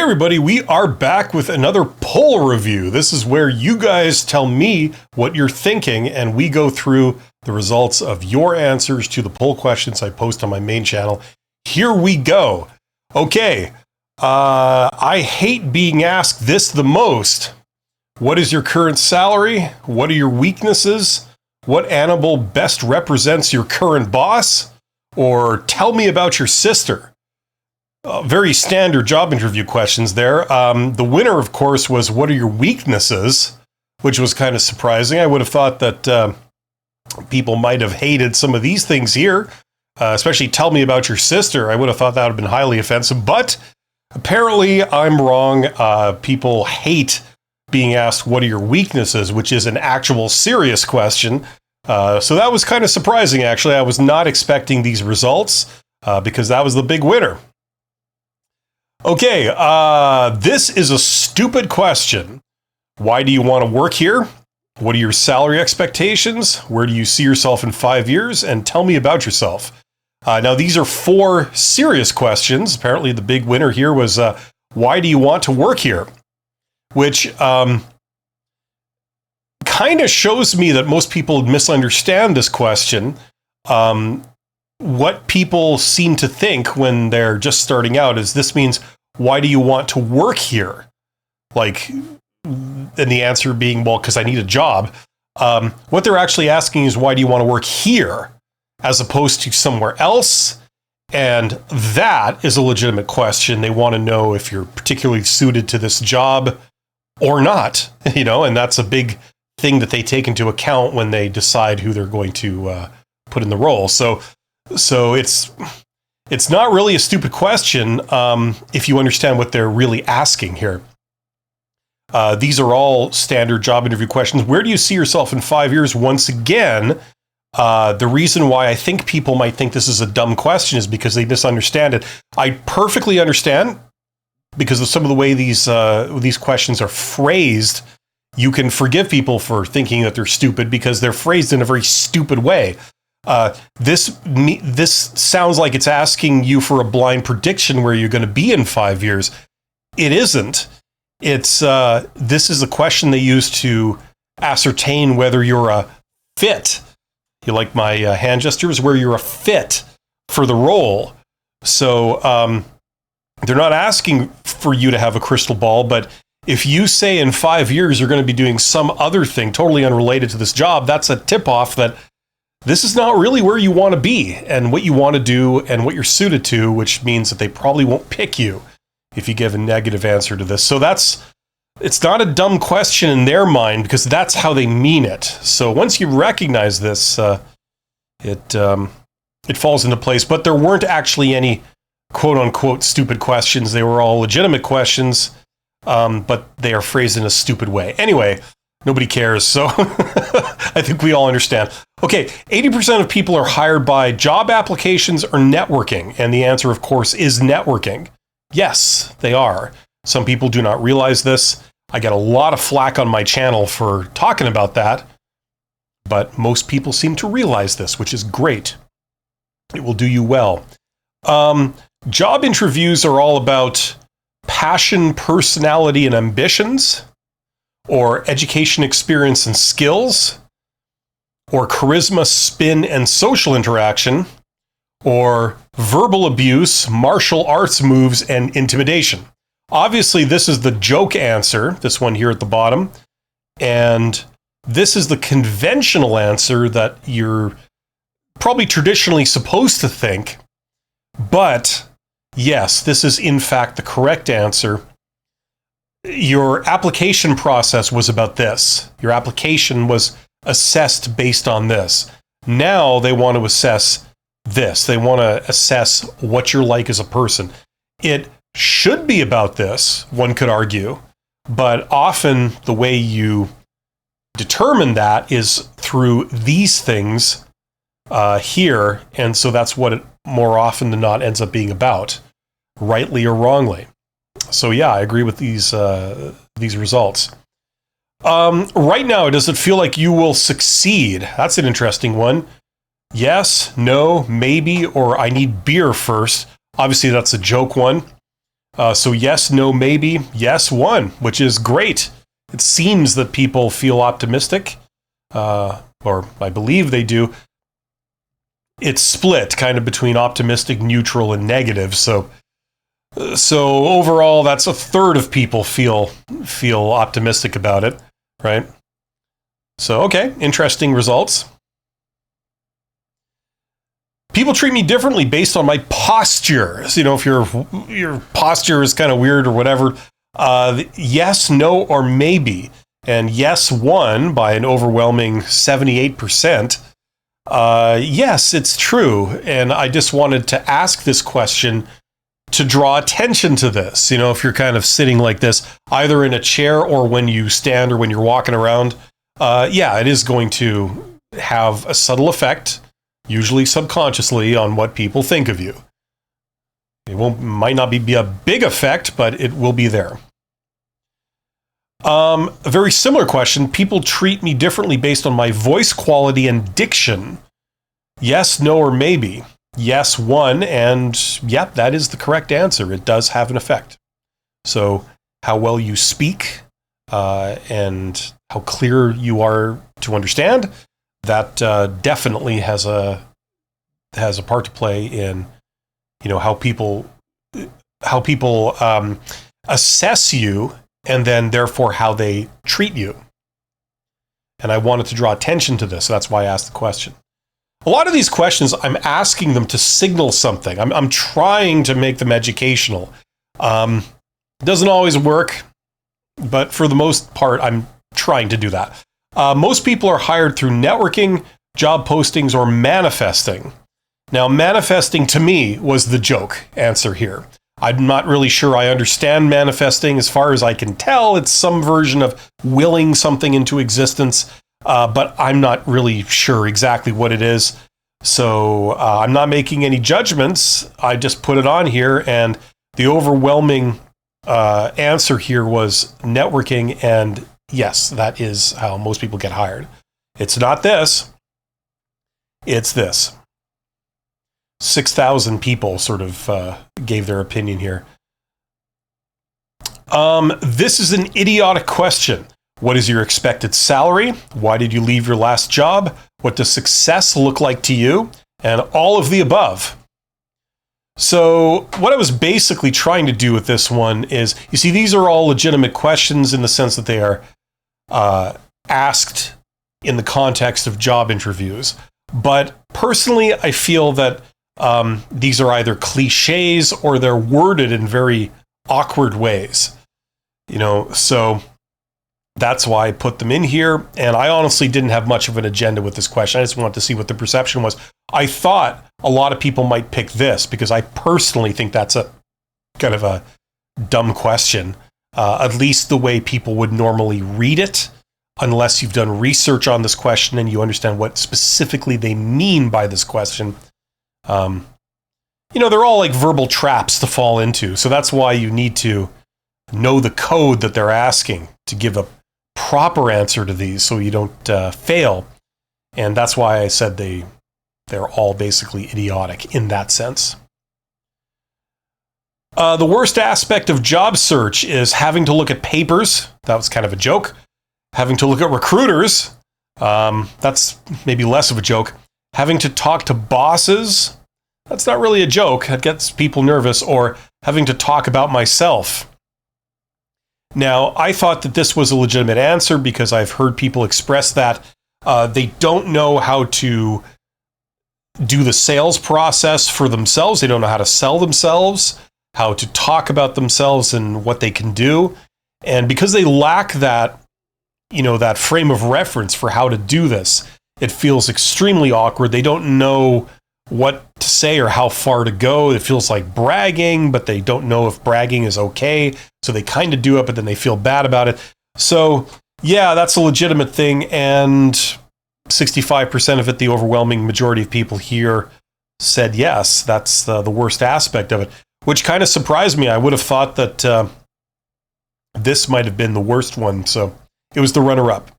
everybody, we are back with another poll review. This is where you guys tell me what you're thinking, and we go through the results of your answers to the poll questions I post on my main channel. Here we go. Okay, I hate being asked this the most. What is your current salary? What are your weaknesses? What animal best represents your current boss? Or tell me about your sister. Very standard job interview questions there. The winner, of course, was what are your weaknesses, which was kind of surprising. I would have thought that people might have hated some of these things here, especially tell me about your sister. I would have thought that would have been highly offensive, but apparently I'm wrong. People hate being asked what are your weaknesses, which is an actual serious question. So that was kind of surprising, actually. I was not expecting these results because that was the big winner. Okay, this is a stupid question. Why do you want to work here? What are your salary expectations? Where do you see yourself in 5 years? And tell me about yourself. Now, these are 4 serious questions. Apparently, the big winner here was, why do you want to work here? Which kind of shows me that most people misunderstand this question. What people seem to think when they're just starting out is this means, why do you want to work here? Like, and the answer being, well, because I need a job. What they're actually asking is, why do you want to work here as opposed to somewhere else? And that is a legitimate question. They want to know if you're particularly suited to this job or not, and that's a big thing that they take into account when they decide who they're going to put in the role. So it's not really a stupid question if you understand what they're really asking here. These are all standard job interview questions. Where do you see yourself in 5 years? Once again, the reason why I think people might think this is a dumb question is because they misunderstand it. I perfectly understand because of some of the way these questions are phrased. You can forgive people for thinking that they're stupid because they're phrased in a very stupid way. This sounds like it's asking you for a blind prediction where you're going to be in 5 years. It isn't. It's this is a question they use to ascertain whether you're a fit. You like my hand gestures? Where you're a fit for the role. So they're not asking for you to have a crystal ball, but if you say in 5 years you're going to be doing some other thing totally unrelated to this job, that's a tip-off that this is not really where you want to be and what you want to do and what you're suited to, which means that they probably won't pick you if you give a negative answer to this. So it's not a dumb question in their mind because that's how they mean it. So once you recognize this, it falls into place. But there weren't actually any quote-unquote stupid questions. They were all legitimate questions, but they are phrased in a stupid way. Anyway, nobody cares, so I think we all understand. Okay, 80% of people are hired by job applications or networking, and the answer, of course, is networking. Yes, they are. Some people do not realize this. I get a lot of flack on my channel for talking about that, but most people seem to realize this, which is great. It will do you well. Job interviews are all about passion, personality, and ambitions, or education, experience, and skills, or charisma, spin, and social interaction, or verbal abuse, martial arts moves, and intimidation. Obviously, this is the joke answer, this one here at the bottom, and this is the conventional answer that you're probably traditionally supposed to think, but yes, this is in fact the correct answer. Your application process was about this. Your application was assessed based on this. Now they want to assess this. They want to assess what you're like as a person. It should be about this, one could argue, but often the way you determine that is through these things here, and so that's what it more often than not ends up being about, rightly or wrongly. So yeah, I agree with these results. Right now, does it feel like you will succeed? That's an interesting one. Yes, no, maybe, or I need beer first. Obviously, that's a joke one. So yes, no, maybe, yes, one, which is great. It seems that people feel optimistic, or I believe they do. It's split kind of between optimistic, neutral, and negative. So overall, that's a third of people feel optimistic about it, right? So, okay, interesting results. People treat me differently based on my posture. So, if your posture is kind of weird or whatever, yes, no, or maybe. And yes won by an overwhelming 78%. Yes, it's true. And I just wanted to ask this question to draw attention to this. If you're kind of sitting like this, either in a chair or when you stand or when you're walking around, it is going to have a subtle effect, usually subconsciously, on what people think of you. It might not be a big effect, but it will be there. A very similar question. People treat me differently based on my voice quality and diction. Yes, no, or maybe. Yes, one, and yep, that is the correct answer. It does have an effect. So how well you speak and how clear you are to understand, that definitely has a part to play in how people assess you, and then therefore how they treat you. And I wanted to draw attention to this, so that's why I asked the question. A lot of these questions, I'm asking them to signal something. I'm trying to make them educational. It doesn't always work, but for the most part, I'm trying to do that. Most people are hired through networking, job postings, or manifesting. Now, manifesting to me was the joke answer here. I'm not really sure I understand manifesting. As far as I can tell, it's some version of willing something into existence, but I'm not really sure exactly what it is. So I'm not making any judgments. I just put it on here, and the overwhelming answer here was networking, and yes, that is how most people get hired. It's not this. It's this. 6,000 people sort of gave their opinion here. This is an idiotic question. What is your expected salary? Why did you leave your last job? What does success look like to you? And all of the above. So what I was basically trying to do with this one is, you see, these are all legitimate questions in the sense that they are asked in the context of job interviews. But personally, I feel that these are either cliches or they're worded in very awkward ways. So that's why I put them in here. And I honestly didn't have much of an agenda with this question. I just wanted to see what the perception was. I thought a lot of people might pick this because I personally think that's a kind of a dumb question, at least the way people would normally read it, unless you've done research on this question and you understand what specifically they mean by this question. They're all like verbal traps to fall into. So that's why you need to know the code that they're asking to give a proper answer to these so you don't fail. And that's why I said they're all basically idiotic in that sense. The worst aspect of job search is having to look at papers. That was kind of a joke. Having to look at recruiters. That's maybe less of a joke. Having to talk to bosses. That's not really a joke. It gets people nervous. Or having to talk about myself. Now, I thought that this was a legitimate answer because I've heard people express that they don't know how to do the sales process for themselves. They don't know how to sell themselves, how to talk about themselves and what they can do. And because they lack that, that frame of reference for how to do this, it feels extremely awkward. They don't know what to say or how far to go. It feels like bragging, but they don't know if bragging is okay. So they kind of do it, but then they feel bad about it. So yeah, that's a legitimate thing. And 65% of it, the overwhelming majority of people here said yes, that's the worst aspect of it, which kind of surprised me. I would have thought that this might have been the worst one. So it was the runner-up.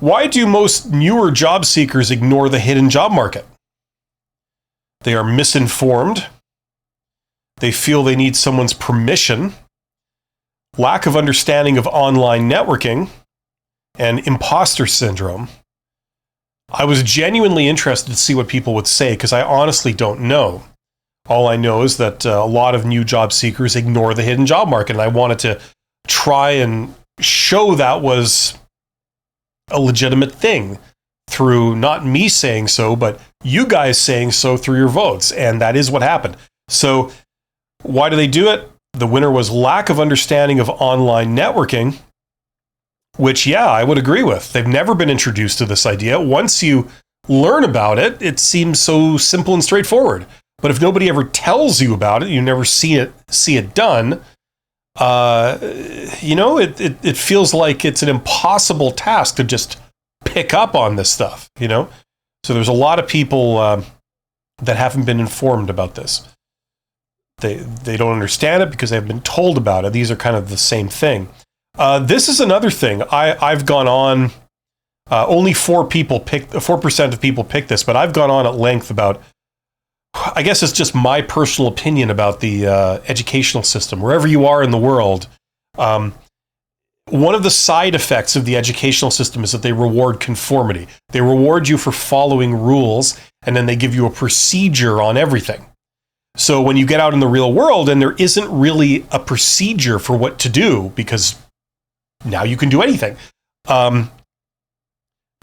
Why do most newer job seekers ignore the hidden job market? They are misinformed. They feel they need someone's permission, lack of understanding of online networking, and imposter syndrome. I was genuinely interested to see what people would say because I honestly don't know. All I know is that a lot of new job seekers ignore the hidden job market, and I wanted to try and show that was a legitimate thing through not me saying so, but you guys saying so through your votes, and that is what happened. So why do they do it? The winner was lack of understanding of online networking, which, yeah, I would agree with. They've never been introduced to this idea. Once you learn about it, it seems so simple and straightforward. But if nobody ever tells you about it, you never see it done, it feels like it's an impossible task to just pick up on this stuff, So there's a lot of people that haven't been informed about this. They don't understand it because they've been told about it. These are kind of the same thing. This is another thing. I've gone on. Only 4% of people pick this, but I've gone on at length about. I guess it's just my personal opinion about the educational system. Wherever you are in the world, one of the side effects of the educational system is that they reward conformity. They reward you for following rules, and then they give you a procedure on everything. So when you get out in the real world and there isn't really a procedure for what to do, because now you can do anything,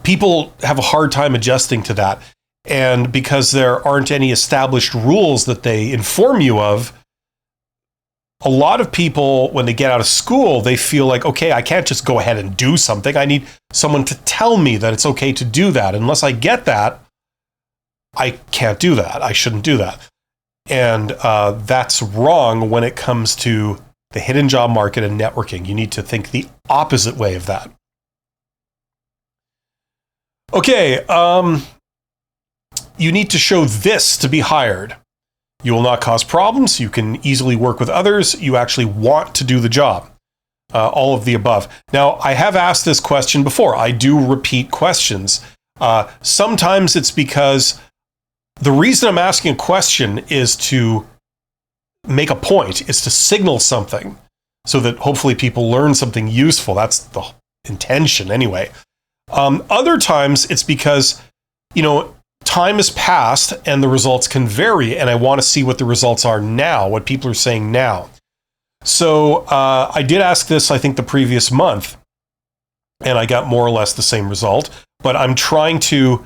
people have a hard time adjusting to that. And because there aren't any established rules that they inform you of, a lot of people, when they get out of school, they feel like, okay, I can't just go ahead and do something. I need someone to tell me that it's okay to do that. Unless I get that, I can't do that. I shouldn't do that. And that's wrong when it comes to the hidden job market and networking. You need to think the opposite way of that. Okay, you need to show this to be hired. You will not cause problems. You can easily work with others. You actually want to do the job. All of the above. Now, I have asked this question before. I do repeat questions. Sometimes it's because the reason I'm asking a question is to make a point, is to signal something so that hopefully people learn something useful. That's the intention anyway. Other times it's because, time has passed and the results can vary, and I want to see what the results are now, what people are saying now. So I did ask this, I think, the previous month, and I got more or less the same result, but I'm trying to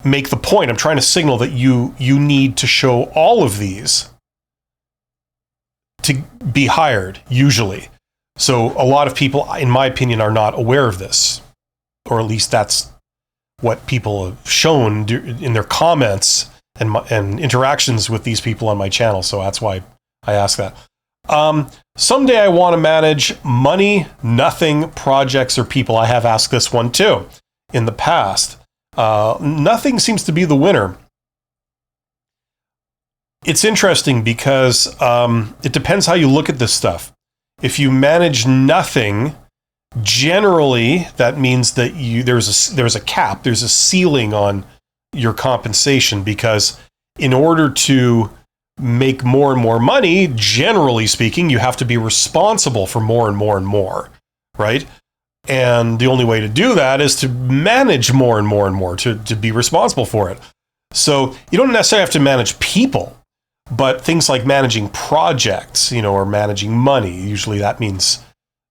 make the point. I'm trying to signal that you need to show all of these to be hired, usually. So a lot of people, in my opinion, are not aware of this, or at least that's what people have shown in their comments and interactions with these people on my channel. So that's why I ask that. Someday I want to manage money, nothing, projects, or people. I have asked this one too in the past. Nothing seems to be the winner. It's interesting because it depends how you look at this stuff. If you manage nothing, generally that means that there's a cap, there's a ceiling on your compensation, because in order to make more and more money, generally speaking, you have to be responsible for more and more and more, right? And the only way to do that is to manage more and more and more, to be responsible for it. So you don't necessarily have to manage people, but things like managing projects, or managing money, usually that means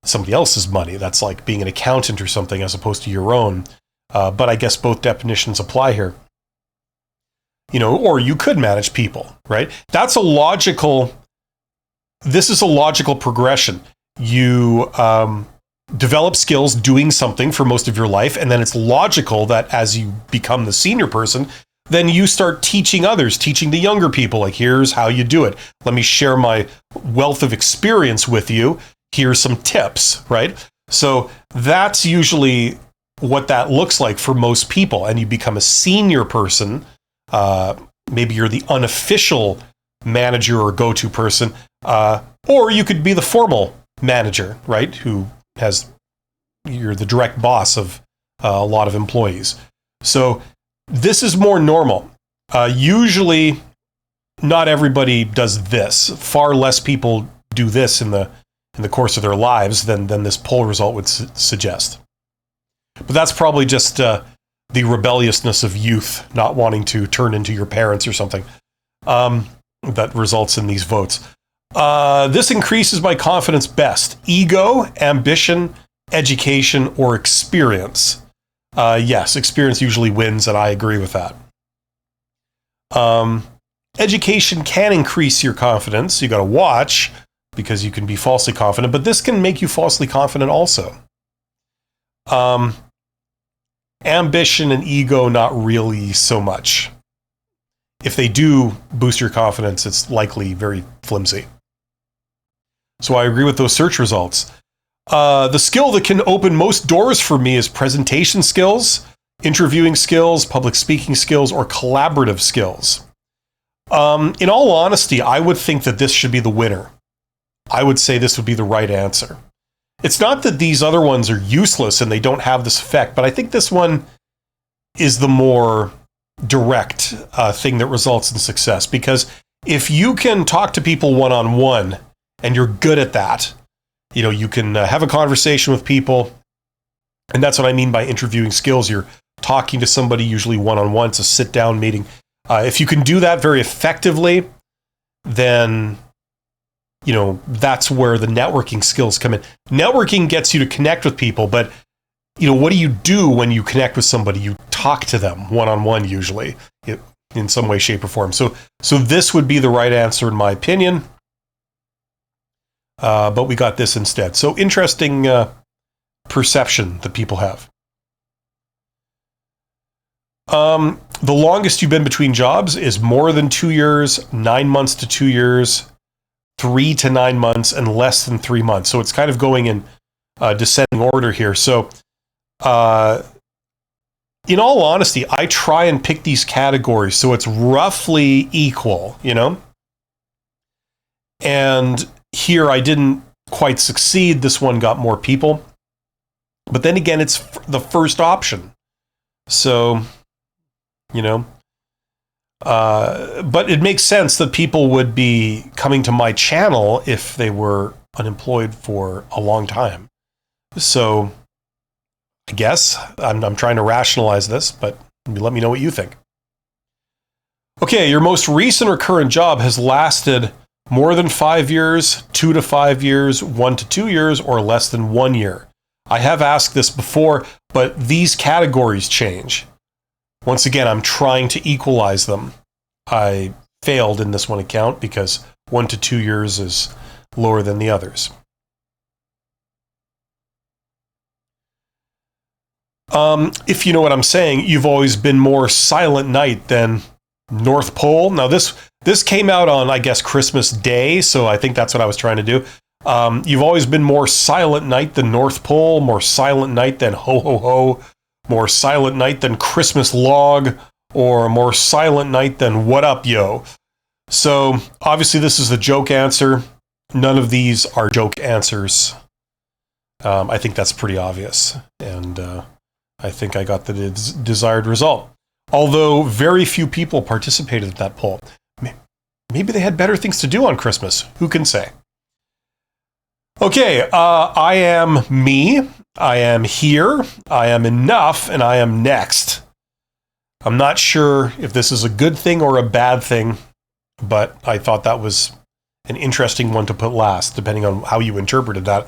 somebody else's money. That's like being an accountant or something as opposed to your own. But I guess both definitions apply here. Or you could manage people, right? This is a logical progression. You develop skills doing something for most of your life, and then it's logical that as you become the senior person, then you start teaching others, teaching the younger people, like, here's how you do it. Let me share my wealth of experience with you. Here's some tips, right? So that's usually what that looks like for most people. And you become a senior person. Maybe you're the unofficial manager or go-to person. Or you could be the formal manager, right? You're the direct boss of a lot of employees. So this is more normal. Usually not everybody does this. Far less people do this in the course of their lives than this poll result would suggest. But that's probably just the rebelliousness of youth, not wanting to turn into your parents or something, that results in these votes. This increases my confidence best. Ego, ambition, education, or experience. Yes, experience usually wins, and I agree with that. Education can increase your confidence. You got to watch, because you can be falsely confident, but this can make you falsely confident also. Ambition and ego, not really so much. If they do boost your confidence, it's likely very flimsy. So I agree with those search results. The skill that can open most doors for me is presentation skills, interviewing skills, public speaking skills, or collaborative skills. In all honesty, I would think that this should be the winner. I would say this would be the right answer. It's not that these other ones are useless and they don't have this effect, but I think this one is the more direct thing that results in success. Because if you can talk to people one-on-one and you're good at that, you can have a conversation with people. And that's what I mean by interviewing skills. You're talking to somebody usually one-on-one. It's a sit-down meeting. If you can do that very effectively, then that's where the networking skills come in. Networking gets you to connect with people, but what do you do when you connect with somebody? You talk to them one-on-one usually, in some way, shape, or form. So this would be the right answer in my opinion. But we got this instead. So interesting perception that people have. The longest you've been between jobs is more than 2 years, 9 months to 2 years, 3 to 9 months, and less than 3 months. So it's kind of going in descending order here. So in all honesty, I try and pick these categories so it's roughly equal, And here I didn't quite succeed. This one got more people. But then again, it's the first option. So, but it makes sense that people would be coming to my channel if they were unemployed for a long time. So I guess I'm trying to rationalize this, but let me know what you think. Okay, your most recent or current job has lasted more than 5 years, 2 to 5 years, 1 to 2 years, or less than 1 year. I have asked this before, but these categories change. Once again, I'm trying to equalize them. I failed in this one account because 1 to 2 years is lower than the others. If you know what I'm saying, you've always been more Silent Night than North Pole. Now this came out on, I guess, Christmas Day, so I think that's what I was trying to do. You've always been more Silent Night than North Pole, more Silent Night than Ho Ho Ho, more Silent Night than Christmas Log, or more Silent Night than What Up Yo. So obviously this is a joke answer. None of these are joke answers. I think that's pretty obvious, and I think I got the desired result. Although very few people participated in that poll. Maybe they had better things to do on Christmas. Who can say? Okay, I am me. I am here. I am enough, and I am next. I'm not sure if this is a good thing or a bad thing, but I thought that was an interesting one to put last, depending on how you interpreted that.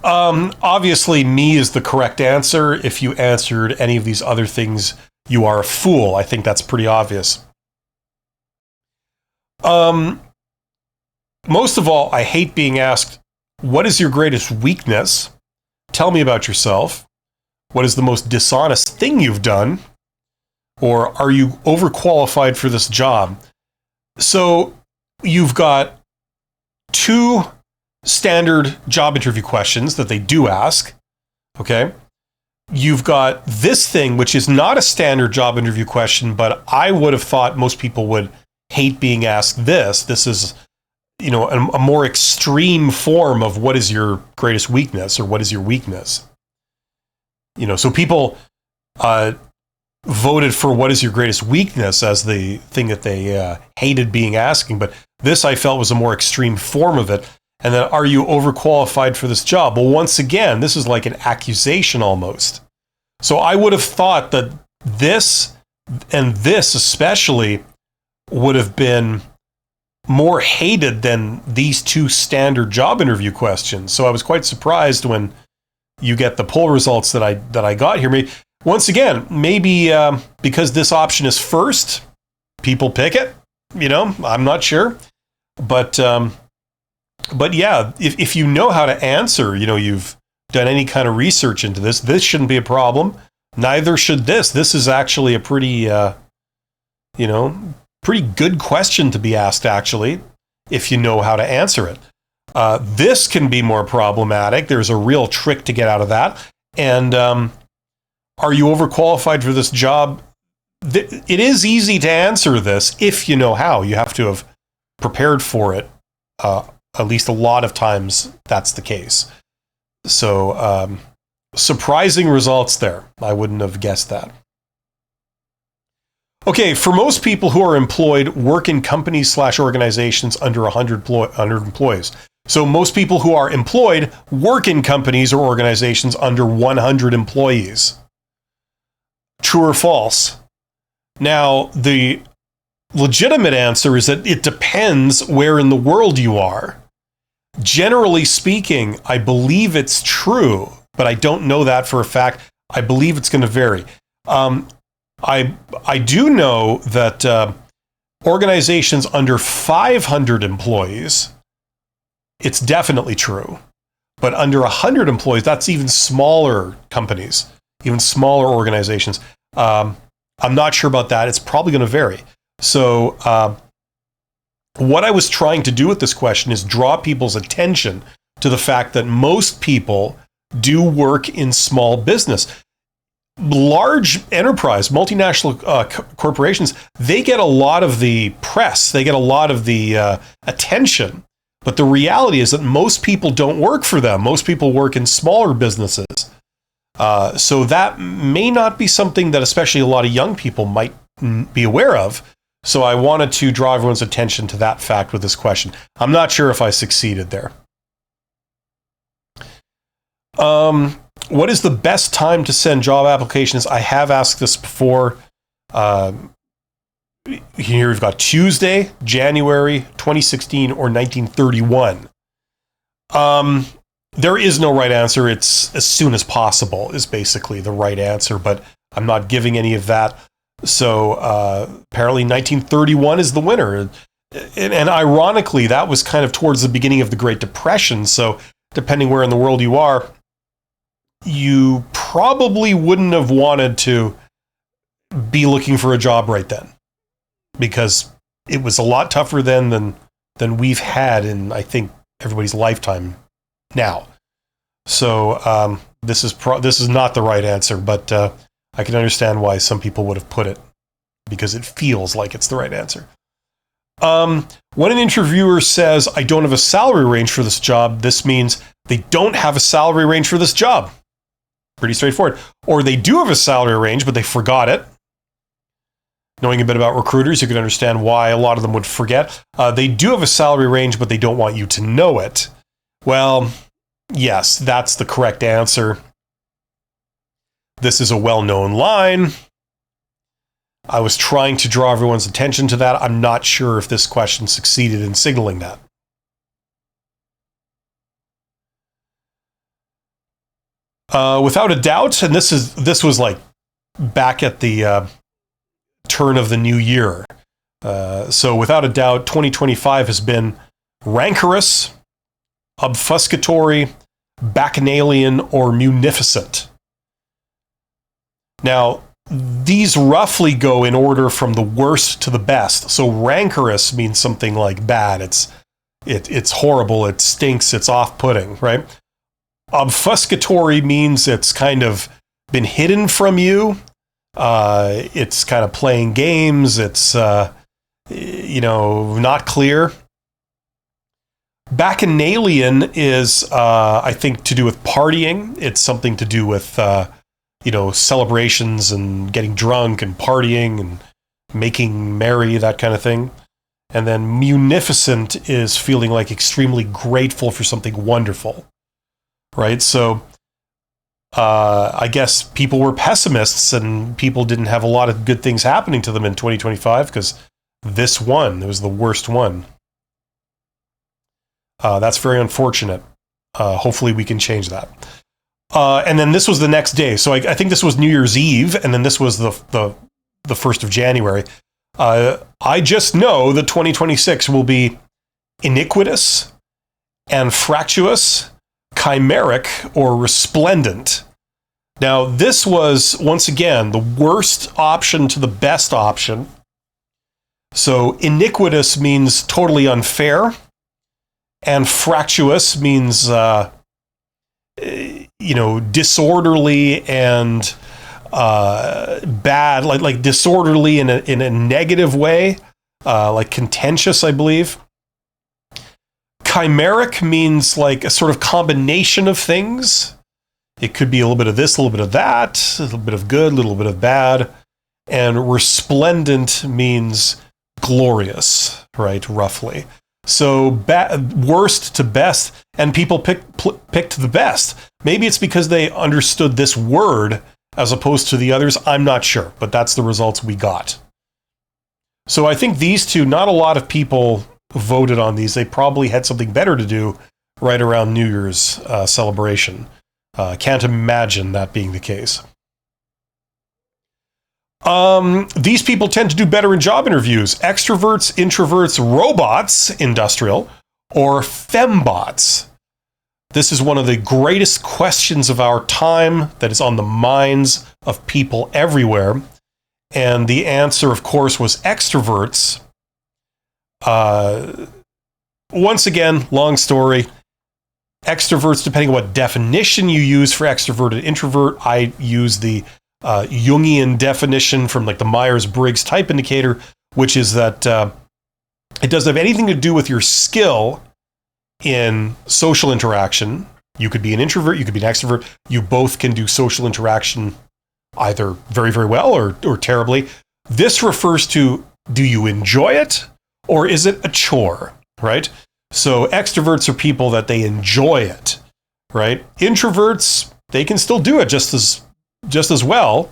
Obviously, me is the correct answer. If you answered any of these other things, you are a fool. I think that's pretty obvious. Most of all, I hate being asked, what is your greatest weakness? Tell me about yourself. What is the most dishonest thing you've done? Or are you overqualified for this job? So you've got 2 standard job interview questions that they do ask. Okay. You've got this thing, which is not a standard job interview question, but I would have thought most people would hate being asked this. This is, a more extreme form of what is your greatest weakness or what is your weakness. So people voted for what is your greatest weakness as the thing that they hated being asking, but this I felt was a more extreme form of it. And then, are you overqualified for this job? Well, once again, this is like an accusation almost. So I would have thought that this, and this especially, would have been more hated than these two standard job interview questions. So I was quite surprised when you get the poll results that I got here. Maybe, once again, maybe because this option is first, people pick it. You know, I'm not sure, but yeah, if you know how to answer, you know, you've done any kind of research into this, this shouldn't be a problem. Neither should this. This is actually a pretty, pretty good question to be asked, actually, if you know how to answer it. This can be more problematic. There's a real trick to get out of that. And are you overqualified for this job? It is easy to answer this if you know how. You have to have prepared for it. At least a lot of times that's the case. So surprising results there. I wouldn't have guessed that. Okay, for most people who are employed, work in companies / organizations under 100 employees. So most people who are employed work in companies or organizations under 100 employees. True or false? Now, the legitimate answer is that it depends where in the world you are. Generally speaking, I believe it's true, but I don't know that for a fact. I believe it's going to vary. I do know that organizations under 500 employees, it's definitely true. But under 100 employees, that's even smaller companies, even smaller organizations. I'm not sure about that. It's probably going to vary. So what I was trying to do with this question is draw people's attention to the fact that most people do work in small business. Large enterprise, multinational corporations, they get a lot of the press, they get a lot of the attention. But the reality is that most people don't work for them. Most people work in smaller businesses. So that may not be something that especially a lot of young people might be aware of. So I wanted to draw everyone's attention to that fact with this question. I'm not sure if I succeeded there. What is the best time to send job applications? I have asked this before. Here we've got Tuesday, January 2016, or 1931. There is no right answer. It's as soon as possible is basically the right answer, but I'm not giving any of that. So apparently 1931 is the winner. And ironically, that was kind of towards the beginning of the Great Depression. So depending where in the world you are, you probably wouldn't have wanted to be looking for a job right then, because it was a lot tougher then than we've had in, I think, everybody's lifetime now. So this is not the right answer, but I can understand why some people would have put it, because it feels like it's the right answer. When an interviewer says, I don't have a salary range for this job, this means they don't have a salary range for this job. Pretty straightforward. Or they do have a salary range, but they forgot it. Knowing a bit about recruiters, you can understand why a lot of them would forget. They do have a salary range, but they don't want you to know it. Well, yes, that's the correct answer. This is a well-known line. I was trying to draw everyone's attention to that. I'm not sure if this question succeeded in signaling that. Without a doubt, and this was like back at the turn of the new year. So without a doubt, 2025 has been rancorous, obfuscatory, bacchanalian, or munificent. Now, these roughly go in order from the worst to the best. So rancorous means something like bad. It's horrible. It stinks. It's off-putting, right? Obfuscatory means it's kind of been hidden from you. It's kind of playing games. It's, not clear. Bacchanalian is, I think, to do with partying. It's something to do with celebrations and getting drunk and partying and making merry, that kind of thing. And then munificent is feeling like extremely grateful for something wonderful, right? So I guess people were pessimists and people didn't have a lot of good things happening to them in 2025 because this one, it was the worst one. That's very unfortunate. Hopefully we can change that. And then this was the next day. So I think this was New Year's Eve, and then this was the 1st of January. I just know that 2026 will be iniquitous and fractious, chimeric, or resplendent. Now, this was, once again, the worst option to the best option. So iniquitous means totally unfair, and fractious means, disorderly and bad, like disorderly in a negative way, like contentious, I believe. Chimeric means like a sort of combination of things. It could be a little bit of this, a little bit of that, a little bit of good, a little bit of bad. And resplendent means glorious, right, roughly. So worst to best, and people picked the best. Maybe it's because they understood this word as opposed to the others. I'm not sure, but that's the results we got. So I think these two, not a lot of people voted on these. They probably had something better to do right around New Year's celebration. Can't imagine that being the case. These people tend to do better in job interviews. Extroverts, introverts, robots, industrial, or fembots. This is one of the greatest questions of our time that is on the minds of people everywhere. And the answer, of course, was extroverts. Once again, long story. Extroverts, depending on what definition you use for extrovert and introvert, I use the Jungian definition from like the Myers-Briggs type indicator, which is that it doesn't have anything to do with your skill in social interaction. You could be an introvert, you could be an extrovert. You both can do social interaction either very, very well or terribly. This refers to, do you enjoy it or is it a chore, right? So extroverts are people that they enjoy it, right? Introverts, they can still do it just as well,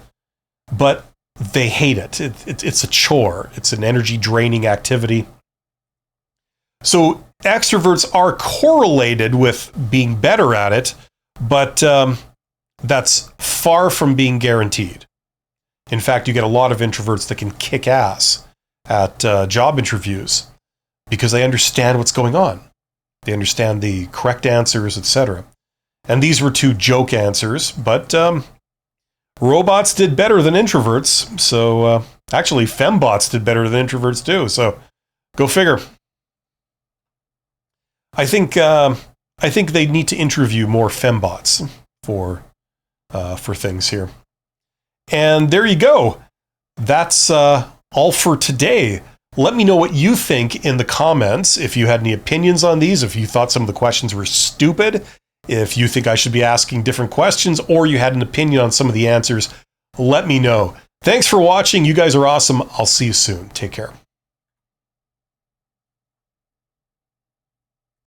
but they hate it. It's a chore. It's an energy draining activity. So extroverts are correlated with being better at it, but that's far from being guaranteed. In fact, you get a lot of introverts that can kick ass at job interviews because they understand what's going on. They understand the correct answers, etc. And these were two joke answers, but robots did better than introverts. So actually, fembots did better than introverts too. So go figure. I think they need to interview more fembots for things here. And there you go. That's all for today. Let me know what you think in the comments. If you had any opinions on these, if you thought some of the questions were stupid, if you think I should be asking different questions, or you had an opinion on some of the answers, let me know. Thanks for watching. You guys are awesome. I'll see you soon. Take care.